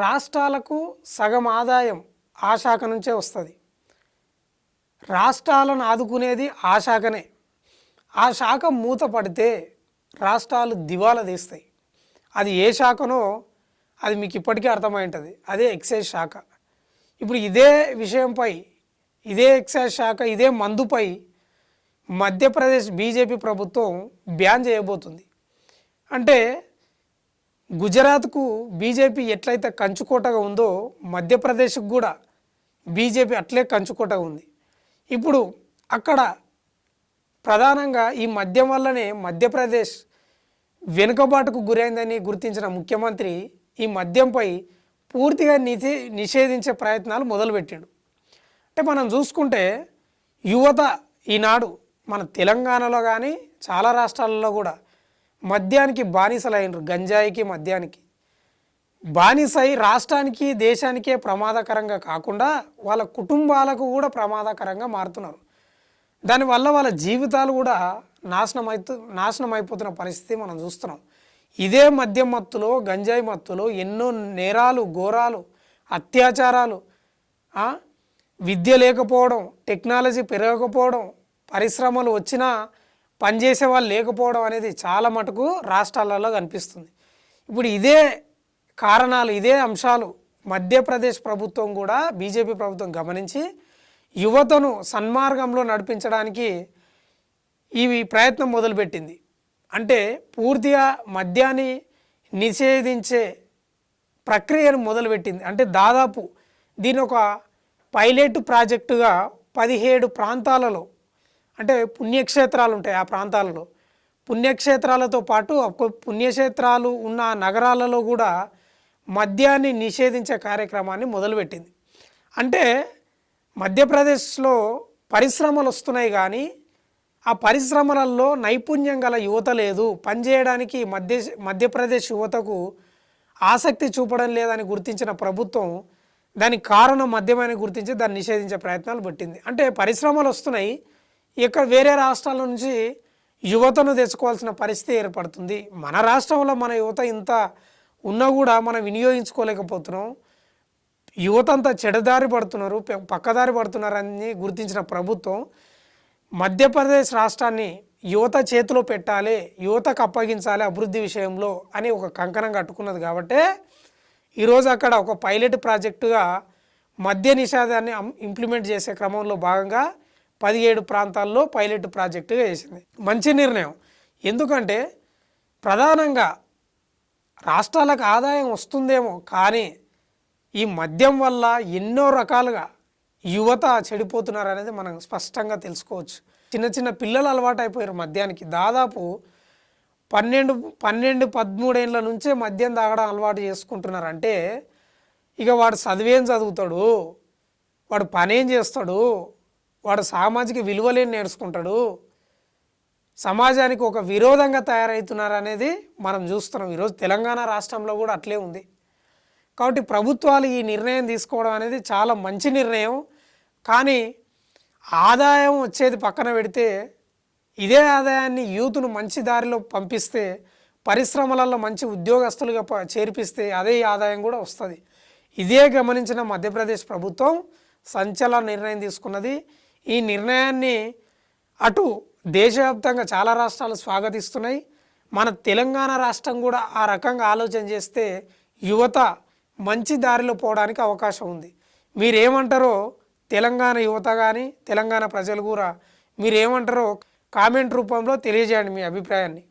రాష్ట్రాలకు సగం ఆదాయం ఆ శాఖ నుంచే వస్తుంది. రాష్ట్రాలను ఆదుకునేది ఆ శాఖనే. ఆ శాఖ మూత పడితే రాష్ట్రాలు దివాలా తీస్తాయి. అది ఏ శాఖనో అది మీకు ఇప్పటికే అర్థమై ఉంటుంది. అదే ఎక్సైజ్ శాఖ. ఇప్పుడు ఇదే విషయంపై, ఇదే ఎక్సైజ్ శాఖ, ఇదే మందుపై మధ్యప్రదేశ్ బీజేపీ ప్రభుత్వం బ్యాన్ చేయబోతుంది. అంటే గుజరాత్కు బీజేపీ ఎట్లయితే కంచుకోటగా ఉందో మధ్యప్రదేశ్కు కూడా బీజేపీ అట్లే కంచుకోటగా ఉంది. ఇప్పుడు అక్కడ ప్రధానంగా ఈ మద్యం వల్లనే మధ్యప్రదేశ్ వెనుకబాటుకు గురైందని గుర్తించిన ముఖ్యమంత్రి ఈ మద్యంపై పూర్తిగా నిషేధించే ప్రయత్నాలు మొదలుపెట్టాడు. అంటే మనం చూసుకుంటే యువత ఈనాడు మన తెలంగాణలో కానీ చాలా రాష్ట్రాలలో కూడా మద్యానికి బానిసలైనరు. గంజాయికి మద్యానికి బానిసై రాష్ట్రానికి దేశానికే ప్రమాదకరంగా కాకుండా వాళ్ళ కుటుంబాలకు కూడా ప్రమాదకరంగా మారుతున్నారు. దానివల్ల వాళ్ళ జీవితాలు కూడా నాశనం అయిపోతున్న పరిస్థితి మనం చూస్తున్నాం. ఇదే మద్యం మత్తులో, గంజాయి మత్తులో ఎన్నో నేరాలు, ఘోరాలు, అత్యాచారాలు, విద్య లేకపోవడం, టెక్నాలజీ పెరగకపోవడం, పరిశ్రమలు వచ్చినా పనిచేసే వాళ్ళు లేకపోవడం అనేది చాలా మటుకు రాష్ట్రాలలో కనిపిస్తుంది. ఇప్పుడు ఇదే కారణాలు, ఇదే అంశాలు మధ్యప్రదేశ్ ప్రభుత్వం కూడా, బీజేపీ ప్రభుత్వం గమనించి యువతను సన్మార్గంలో నడిపించడానికి ఈ ప్రయత్నం మొదలుపెట్టింది. అంటే పూర్తిగా మద్యాన్ని నిషేధించే ప్రక్రియను మొదలుపెట్టింది. అంటే దాదాపు దీని ఒక పైలట్ ప్రాజెక్టుగా 17 ప్రాంతాలలో, అంటే పుణ్యక్షేత్రాలు ఉంటాయి ఆ ప్రాంతాలలో, పుణ్యక్షేత్రాలతో పాటు పుణ్యక్షేత్రాలు ఉన్న నగరాలలో కూడా మద్యాన్ని నిషేధించే కార్యక్రమాన్ని మొదలుపెట్టింది. అంటే మధ్యప్రదేశ్లో పరిశ్రమలు వస్తున్నాయి కానీ ఆ పరిశ్రమలలో నైపుణ్యం గల యువత లేదు. పనిచేయడానికి మధ్యప్రదేశ్ యువతకు ఆసక్తి చూపడం లేదని గుర్తించిన ప్రభుత్వం దానికి కారణం మద్యమని గుర్తించి దాన్ని నిషేధించే ప్రయత్నాలు పెట్టింది. అంటే పరిశ్రమలు వస్తున్నాయి, ఇక్కడ వేరే రాష్ట్రాల నుంచి యువతను తెచ్చుకోవాల్సిన పరిస్థితి ఏర్పడుతుంది. మన రాష్ట్రంలో మన యువత ఇంత ఉన్నా కూడా మనం వినియోగించుకోలేకపోతున్నాం. యువత అంతా చెడదారి పడుతున్నారు, పక్కదారి పడుతున్నారని గుర్తించిన ప్రభుత్వం మధ్యప్రదేశ్ రాష్ట్రాన్ని యువత చేతిలో పెట్టాలి, యువతకు అప్పగించాలి అభివృద్ధి విషయంలో అని ఒక కంకణం కట్టుకున్నది. కాబట్టి ఈరోజు అక్కడ ఒక పైలట్ ప్రాజెక్టుగా మద్య నిషేధాన్ని ఇంప్లిమెంట్ చేసే క్రమంలో భాగంగా 17 ప్రాంతాల్లో పైలట్ ప్రాజెక్టుగా చేసింది. మంచి నిర్ణయం. ఎందుకంటే ప్రధానంగా రాష్ట్రాలకు ఆదాయం వస్తుందేమో కానీ ఈ మద్యం వల్ల ఎన్నో రకాలుగా యువత చెడిపోతున్నారు అనేది మనం స్పష్టంగా తెలుసుకోవచ్చు. చిన్న చిన్న పిల్లలు అలవాటు అయిపోయారు మద్యానికి. దాదాపు 12-13 ఏళ్ళ నుంచే మద్యం తాగడం అలవాటు చేసుకుంటున్నారు. అంటే ఇక వాడు చదివేం చదువుతాడు, వాడు పనేం చేస్తాడు, వాడు సామాజిక విలువలేని నేర్చుకుంటాడు, సమాజానికి ఒక విరోధంగా తయారవుతున్నారు అనేది మనం చూస్తున్నాం. ఈరోజు తెలంగాణ రాష్ట్రంలో కూడా అట్లే ఉంది. కాబట్టి ప్రభుత్వాలు ఈ నిర్ణయం తీసుకోవడం అనేది చాలా మంచి నిర్ణయం. కానీ ఆదాయం వచ్చేది పక్కన పెడితే ఇదే ఆదాయాన్ని యూత్ను మంచి దారిలో పంపిస్తే, పరిశ్రమలలో మంచి ఉద్యోగస్తులుగా చేర్పిస్తే అదే ఆదాయం కూడా వస్తుంది. ఇదే గమనించిన మధ్యప్రదేశ్ ప్రభుత్వం సంచలన నిర్ణయం తీసుకున్నది. ఈ నిర్ణయాన్ని అటు దేశవ్యాప్తంగా చాలా రాష్ట్రాలు స్వాగతిస్తున్నాయి. మన తెలంగాణ రాష్ట్రం కూడా ఆ రకంగా ఆలోచన చేస్తే యువత మంచి దారిలో పోవడానికి అవకాశం ఉంది. మీరేమంటారో తెలంగాణ యువత కానీ తెలంగాణ ప్రజలు కూడా మీరేమంటారో కామెంట్ రూపంలో తెలియజేయండి మీ అభిప్రాయాన్ని.